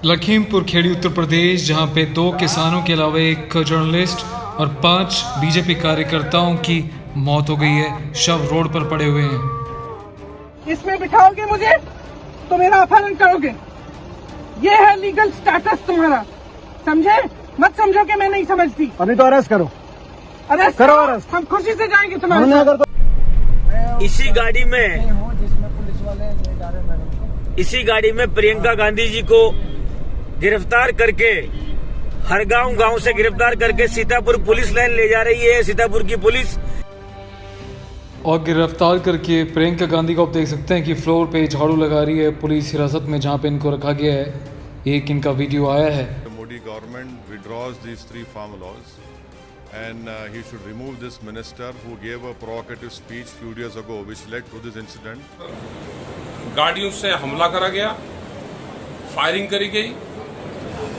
लखीमपुर खेड़ी उत्तर प्रदेश, जहां पे 2 किसानों के अलावा एक जर्नलिस्ट और 5 बीजेपी कार्यकर्ताओं की मौत हो गई है। शव रोड पर पड़े हुए हैं। इसमें बिठाओगे मुझे तो मेरा अपहरण करोगे। ये है लीगल स्टेटस तुम्हारा, समझे? मत समझो कि मैं नहीं समझती। अभी तो अरेस्ट करो, अरेस्ट करो अरेस्ट। हम खुशी से जाएंगे तुम्हारे अगर तो इसी गाड़ी में प्रियंका गांधी जी को गिरफ्तार करके हर गांव से गिरफ्तार करके सीतापुर पुलिस लाइन ले जा रही है सीतापुर की पुलिस। और गिरफ्तार करके प्रियंका गांधी को आप देख सकते हैं कि फ्लोर पे झाड़ू लगा रही है पुलिस हिरासत में, जहां पे इनको रखा गया है। एक इनका वीडियो आया है। Modi government withdraws these 3 farm laws and he should remove this minister who gave a provocative speech few days ago which led to this incident. गाड़ियों से हमला करा गया, फायरिंग करी गई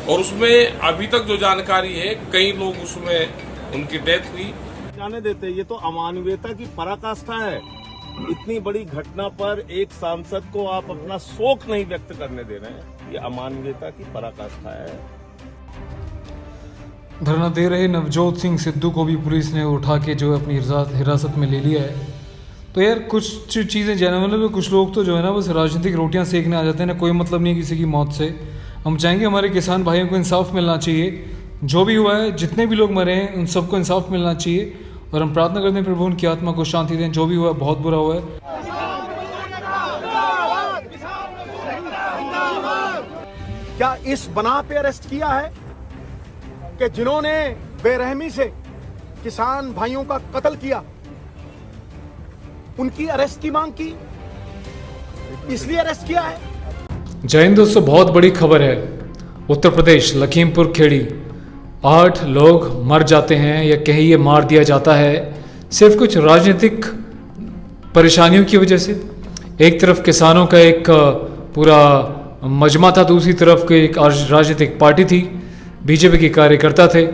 और उसमें अभी तक जो जानकारी है कई लोग उसमें उनकी डेथ हुई। जाने देते, ये तो अमानवीयता की पराकाष्ठा है। इतनी बड़ी घटना पर एक सांसद को आप अपना शोक नहीं व्यक्त करने दे रहे हैं, ये अमानवीयता की पराकाष्ठा है। धरना दे रहे नवजोत सिंह सिद्धू को भी पुलिस ने उठा के जो है अपनी हिरासत में ले लिया है। तो यार कुछ चीज़ें मतलब कुछ लोग तो जो है ना बस राजनीतिक रोटियां सेकने आ जाते हैं ना, कोई मतलब नहीं किसी की मौत से। हम चाहेंगे हमारे किसान भाइयों को इंसाफ मिलना चाहिए। जो भी हुआ है, जितने भी लोग मरे हैं, उन सबको इंसाफ मिलना चाहिए। और हम प्रार्थना करते हैं प्रभु उनकी आत्मा को शांति दें। जो भी हुआ है बहुत बुरा हुआ है। क्या इस बना पे अरेस्ट किया है कि जिन्होंने बेरहमी से किसान भाइयों का कत्ल किया उनकी अरेस्ट की मांग की, इसलिए अरेस्ट किया है? जय हिंद दोस्तों, बहुत बड़ी खबर है। उत्तर प्रदेश लखीमपुर खेड़ी 8 लोग मर जाते हैं या कहीं ये मार दिया जाता है सिर्फ कुछ राजनीतिक परेशानियों की वजह से। एक तरफ किसानों का एक पूरा मजमा था, दूसरी तरफ की एक राजनीतिक पार्टी थी, बीजेपी के कार्यकर्ता थे।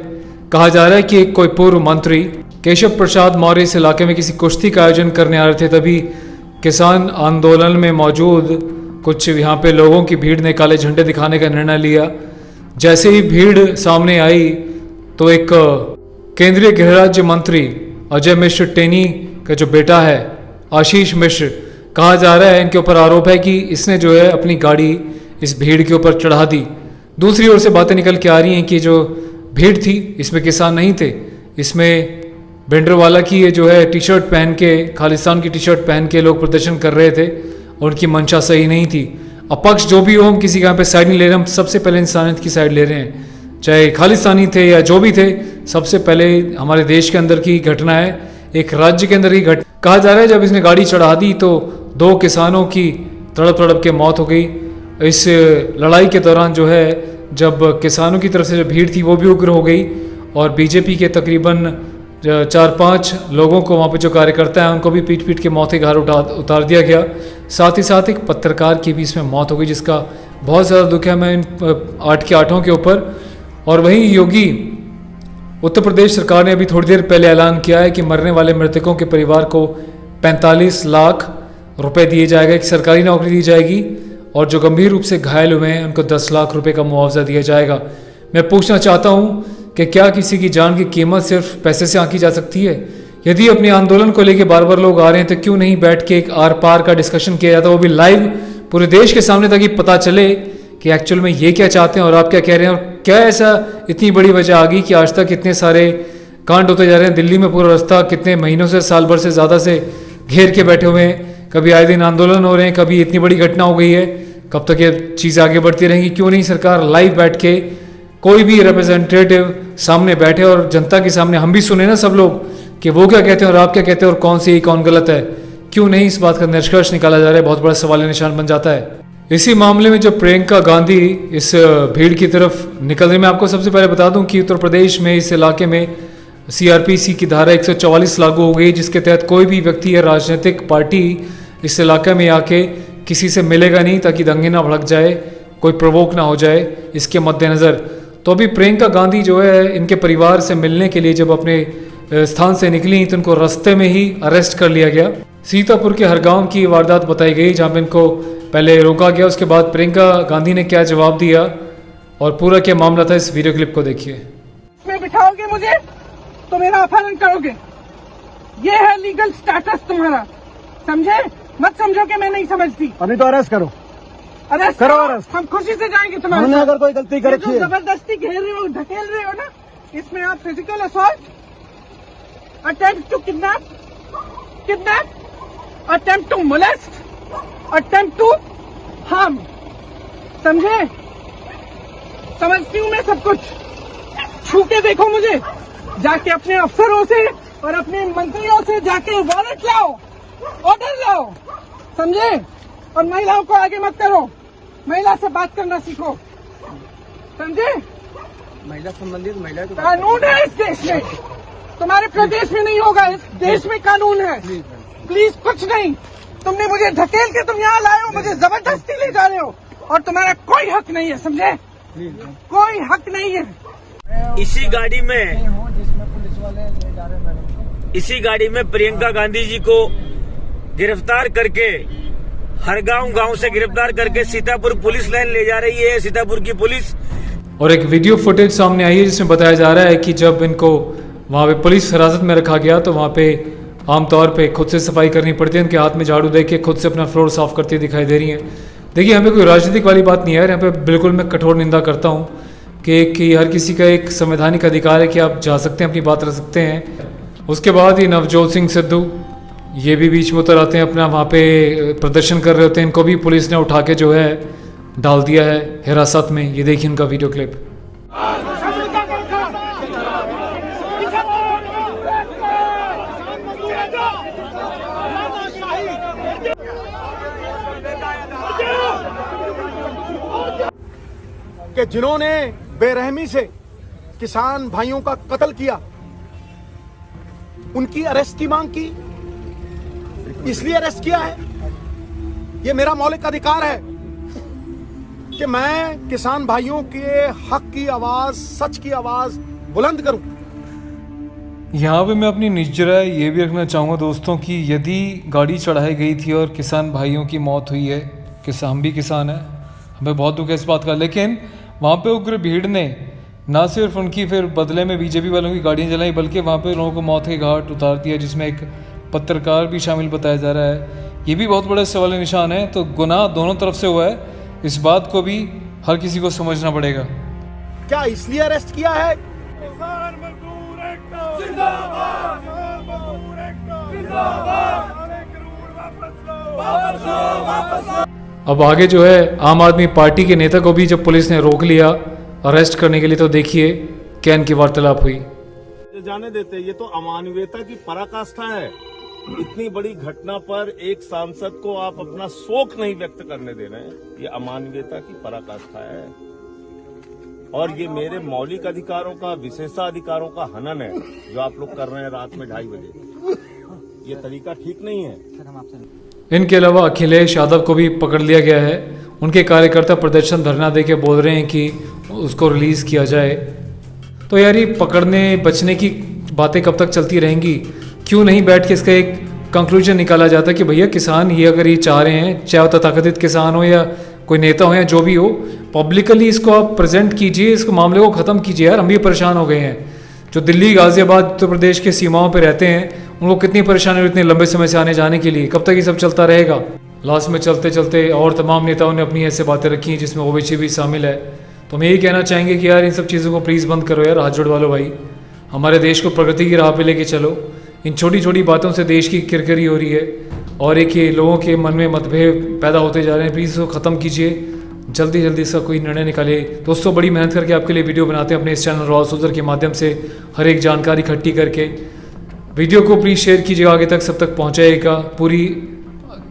कहा जा रहा है कि कोई पूर्व मंत्री केशव प्रसाद मौर्य इस इलाके में किसी कुश्ती का आयोजन करने आ रहे थे, तभी किसान आंदोलन में मौजूद कुछ यहाँ पे लोगों की भीड़ ने काले झंडे दिखाने का निर्णय लिया। जैसे ही भीड़ सामने आई तो एक केंद्रीय गृह राज्य मंत्री अजय मिश्र टेनी का जो बेटा है आशीष मिश्र, कहा जा रहा है इनके ऊपर आरोप है कि इसने जो है अपनी गाड़ी इस भीड़ के ऊपर चढ़ा दी। दूसरी ओर से बातें निकल के आ रही हैं कि जो भीड़ थी इसमें किसान नहीं थे, इसमें भिंडरवाला की ये जो है टी शर्ट पहन के, खालिस्तान की टी शर्ट पहन के लोग प्रदर्शन कर रहे थे और उनकी मंशा सही नहीं थी। अपक्ष जो भी हो, हम किसी यहाँ पे साइड नहीं ले रहे, हम सबसे पहले इंसानियत की साइड ले रहे हैं। चाहे खालिस्तानी थे या जो भी थे, सबसे पहले हमारे देश के अंदर की घटना है, एक राज्य के अंदर की घटना। कहा जा रहा है जब इसने गाड़ी चढ़ा दी तो 2 किसानों की तड़प के मौत हो गई। इस लड़ाई के दौरान जो है जब किसानों की तरफ से जो भीड़ थी वो भी उग्र हो गई और बीजेपी के तकरीबन 4-5 लोगों को, वहाँ पे जो कार्यकर्ता हैं उनको भी पीट के मौत के घाट उतार दिया गया। साथ ही साथ एक पत्रकार की भी इसमें मौत हो गई, जिसका बहुत ज़्यादा दुख है मैं इन 8 के 8 के ऊपर। और वहीं योगी उत्तर प्रदेश सरकार ने अभी थोड़ी देर पहले ऐलान किया है कि मरने वाले मृतकों के परिवार को 45 लाख रुपए दिए जाएगा, एक सरकारी नौकरी दी जाएगी और जो गंभीर रूप से घायल हुए हैं उनको 10 लाख रुपए का मुआवजा दिया जाएगा। मैं पूछना चाहता हूँ कि क्या किसी की जान की कीमत सिर्फ पैसे से आंकी जा सकती है? यदि अपने आंदोलन को लेकर बार लोग आ रहे हैं तो क्यों नहीं बैठ के एक आर पार का डिस्कशन किया जाता, वो भी लाइव पूरे देश के सामने, ताकि पता चले कि एक्चुअल में ये क्या चाहते हैं और आप क्या कह रहे हैं। और क्या ऐसा इतनी बड़ी वजह आ गई कि आज तक इतने सारे कांड होते जा रहे हैं। दिल्ली में पूरा रास्ता कितने महीनों से, साल भर से ज़्यादा से घेर के बैठे हुए हैं, कभी आए दिन आंदोलन हो रहे हैं, कभी इतनी बड़ी घटना हो गई है। कब तक ये चीज़ आगे बढ़ती रहेंगी? क्यों नहीं सरकार लाइव बैठ के कोई भी रिप्रेजेंटेटिव सामने बैठे और जनता के सामने हम भी सुने ना सब लोग कि वो क्या कहते हैं और आप क्या कहते हैं और कौन सही कौन गलत है। क्यों नहीं इस बात का निष्कर्ष निकाला जा रहा है? बहुत बड़ा सवाल निशान बन जाता है। इसी मामले में जब प्रियंका गांधी इस भीड़ की तरफ निकल रही, मैं आपको सबसे पहले बता दूं कि उत्तर प्रदेश में इस इलाके में CRPC की धारा 144 लागू हो गई, जिसके तहत कोई भी व्यक्ति या राजनीतिक पार्टी इस इलाके में आके किसी से मिलेगा नहीं, ताकि दंगे ना भड़क जाए, कोई प्रवोक ना हो जाए। इसके मद्देनज़र तो अभी प्रियंका गांधी जो है इनके परिवार से मिलने के लिए जब अपने स्थान से निकली तो उनको रास्ते में ही अरेस्ट कर लिया गया। सीतापुर के हर गांव की वारदात बताई गई, जहां पे इनको पहले रोका गया। उसके बाद प्रियंका गांधी ने क्या जवाब दिया और पूरा क्या मामला था इस वीडियो क्लिप को देखिए। इसमें बिठाओगे मुझे तो मेरा अपहरण करोगे, ये है लीगल स्टेटस तुम्हारा, समझे? मत समझो कि मैं नहीं समझती। अभी तो अरेस्ट करो। अरेस्ट करो अरेस्ट। हम खुशी से जाएंगे तुम्हारे हमने साथ। अगर कोई गलती कर ये रखी जो है, जबरदस्ती घेर रहे हो, ढकेल रहे हो ना, इसमें आप physical assault, attempt to kidnap, attempt to molest, attempt to harm, समझे? समझती हूँ मैं सब कुछ। छू के देखो मुझे, जाके अपने अफसरों से और अपने मंत्रियों से जाके वारंट लाओ, ऑर्डर लाओ, समझे? और महिलाओं को आगे मत करो, महिला से बात करना सीखो, समझे? महिला संबंधित महिला कानून है इस देश में, तुम्हारे प्रदेश में नहीं होगा, इस देश में कानून है। प्लीज कुछ नहीं, तुमने मुझे ढकेल के तुम यहाँ लाए हो, मुझे जबरदस्ती ले जा रहे हो और तुम्हारा कोई हक नहीं है, समझे? कोई हक नहीं है। इसी गाड़ी में जिसमें पुलिस वाले ले जा रहे हैं, इसी गाड़ी में प्रियंका गांधी जी को गिरफ्तार करके हर गांव से गिरफ्तार करके सीतापुर पुलिस लाइन ले जा रही है सीतापुर की पुलिस। और एक वीडियो फुटेज सामने आई है जिसमें बताया जा रहा है कि जब इनको वहाँ पे पुलिस हिरासत में रखा गया तो वहाँ पे आमतौर पे खुद से सफाई करनी पड़ती है, उनके हाथ में झाड़ू दे के खुद से अपना फ्लोर साफ करती दिखाई दे रही हैं। देखिए, यहाँ पे कोई राजनीतिक वाली बात नहीं है, यहाँ पे बिल्कुल मैं कठोर निंदा करता हूँ कि हर किसी का एक संवैधानिक अधिकार है कि आप जा सकते हैं, अपनी बात रख सकते हैं। उसके बाद ही नवजोत सिंह सिद्धू ये भी बीच में उतर आते हैं, अपना वहाँ पे प्रदर्शन कर रहे होते हैं, इनको भी पुलिस ने उठा के जो है डाल दिया है हिरासत में। ये देखिए उनका वीडियो क्लिप। कि जिन्होंने बेरहमी से किसान भाइयों का कत्ल किया, उनकी अरेस्ट की मांग की, इसलिए अरेस्ट किया है। ये मेरा मौलिक अधिकार है कि मैं किसान भाइयों के हक की आवाज, सच की आवाज बुलंद करूं। यहाँ पे मैं अपनी निज राय ये भी रखना चाहूँगा दोस्तों कि यदि गाड़ी चढ़ाई गई थी और किसान भाइयों की मौत हुई है, हम भी किसान हैं, हमें बहुत दुख है इस बात का, लेकिन वहाँ पे उग्र भीड़ ने ना सिर्फ उनकी फिर बदले में बीजेपी वालों की गाड़ियाँ जलाई, बल्कि वहाँ पे लोगों को मौत के घाट उतार दिया, जिसमें एक पत्रकार भी शामिल बताया जा रहा है। ये भी बहुत बड़ा सवाल निशान है। तो गुनाह दोनों तरफ से हुआ है, इस बात को भी हर किसी को समझना पड़ेगा। क्या इसलिए अरेस्ट किया है? अब आगे जो है आम आदमी पार्टी के नेता को भी जब पुलिस ने रोक लिया अरेस्ट करने के लिए, तो देखिए क्या इनकी वार्तालाप हुई। जाने देते, ये तो अमानवीयता की पराकाष्ठा है। इतनी बड़ी घटना पर एक सांसद को आप अपना शोक नहीं व्यक्त करने दे रहे हैं, ये अमानवीयता की पराकाष्ठा है। और ये मेरे मौलिक अधिकारों का, विशेषाधिकारों का हनन है जो आप लोग कर रहे हैं रात में 2:30 बजे। ये तरीका ठीक नहीं है। इनके अलावा अखिलेश यादव को भी पकड़ लिया गया है। उनके कार्यकर्ता प्रदर्शन धरना देके बोल रहे हैं कि उसको रिलीज़ किया जाए। तो यार ये पकड़ने बचने की बातें कब तक चलती रहेंगी? क्यों नहीं बैठ के इसका एक कंक्लूजन निकाला जाता कि भैया किसान ये अगर ये चाह रहे हैं, चाहे वो तथाकथित किसान हो या कोई नेता हो या जो भी हो, पब्लिकली इसको आप प्रेजेंट कीजिए, इसको मामले को ख़त्म कीजिए। यार हम भी परेशान हो गए हैं। जो दिल्ली, गाजियाबाद, उत्तर प्रदेश के सीमाओं पर रहते हैं उनको कितनी परेशानी हुई इतने लंबे समय से आने जाने के लिए। कब तक ये सब चलता रहेगा? लास्ट में चलते चलते और तमाम नेताओं ने अपनी ऐसे बातें रखी हैं जिसमें ओवैसी भी शामिल है। तो हम यही कहना चाहेंगे कि यार इन सब चीज़ों को प्लीज़ बंद करो यार, हाथ जोड़ वालो भाई। हमारे देश को प्रगति की राह पे लेके चलो। इन छोटी छोटी बातों से देश की किरकिरी हो रही है और एक ये लोगों के मन में मतभेद पैदा होते जा रहे हैं। प्लीज़ इसको ख़त्म कीजिए, जल्दी जल्दी इसका कोई निर्णय निकाले। दोस्तों बड़ी मेहनत करके आपके लिए वीडियो बनाते हैं अपने इस चैनल रॉ सोल्जर के माध्यम से, हर एक जानकारी इकट्ठी करके। वीडियो को प्लीज़ शेयर कीजिएगा, आगे तक सब तक पहुँचाइएगा। पूरी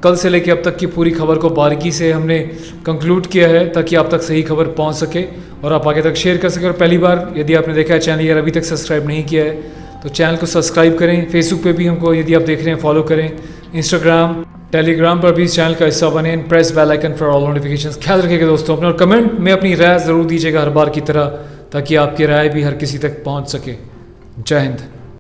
कल से लेकर अब तक की पूरी खबर को बारीकी से हमने कंक्लूड किया है ताकि आप तक सही खबर पहुंच सके और आप आगे तक शेयर कर सकें। और पहली बार यदि आपने देखा है चैनल यार अभी तक सब्सक्राइब नहीं किया है तो चैनल को सब्सक्राइब करें। फेसबुक पे भी हमको यदि आप देख रहे हैं फॉलो करें। इंस्टाग्राम, टेलीग्राम पर भी इस चैनल का हिस्सा बने। Press bell icon for all notifications. ख्याल रखिएगा दोस्तों अपने, और कमेंट में अपनी राय ज़रूर दीजिएगा हर बार की तरह, ताकि आपकी राय भी हर किसी तक पहुँच सके। जय हिंद।